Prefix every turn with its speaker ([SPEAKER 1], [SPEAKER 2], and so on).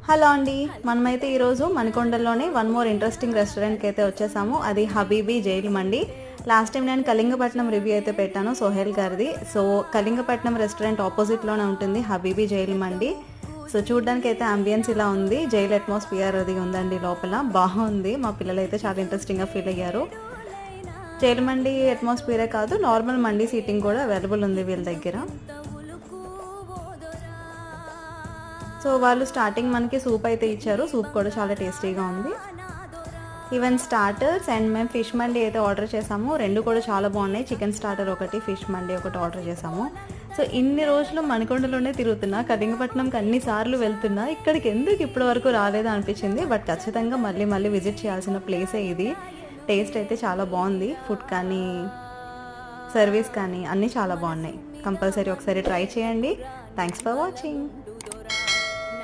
[SPEAKER 1] Hello అండి, మనమైతే ఈరోజు మణికొండలోనే వన్ మోర్ ఇంట్రెస్టింగ్ రెస్టారెంట్కి అయితే వచ్చేసాము. అది హబీబీ జైలు మండి. లాస్ట్ టైం నేను కళింగపట్నం రివ్యూ అయితే పెట్టాను సోహెల్ గారిది. సో కళింగపట్నం రెస్టారెంట్ ఆపోజిట్లోనే ఉంటుంది హబీబీ జైలు మండి. సో చూడడానికి అయితే అంబియన్స్ ఇలా ఉంది, జైలు అట్మాస్ఫియర్ అది ఉందండి లోపల, బాగుంది. మా పిల్లలు అయితే చాలా ఇంట్రెస్టింగ్గా ఫీల్ అయ్యారు. జైలు మండి అట్మాస్ఫియరే కాదు, నార్మల్ మండి సీటింగ్ కూడా అవైలబుల్ ఉంది వీళ్ళ దగ్గర. సో వాళ్ళు స్టార్టింగ్ మనకి సూప్ అయితే ఇచ్చారు, సూప్ కూడా చాలా టేస్టీగా ఉంది. ఈవెన్ స్టార్టర్స్ అండ్ మేము ఫిష్ మండి అయితే ఆర్డర్ చేసాము, రెండు కూడా చాలా బాగున్నాయి. చికెన్ స్టార్టర్ ఒకటి, ఫిష్ మండి ఒకటి ఆర్డర్ చేసాము. సో ఇన్ని రోజులు మణికొండలోనే తిరుగుతున్నా, కళింగపట్నంకి అన్నిసార్లు వెళ్తున్నా, ఇక్కడికి ఎందుకు ఇప్పటి వరకు రాలేదా అనిపించింది. బట్ ఖచ్చితంగా మళ్ళీ మళ్ళీ విజిట్ చేయాల్సిన ప్లేసే ఇది. టేస్ట్ అయితే చాలా బాగుంది, ఫుడ్ కానీ సర్వీస్ కానీ అన్నీ చాలా బాగున్నాయి. కంపల్సరీ ఒకసారి ట్రై చేయండి. Thanks for watching.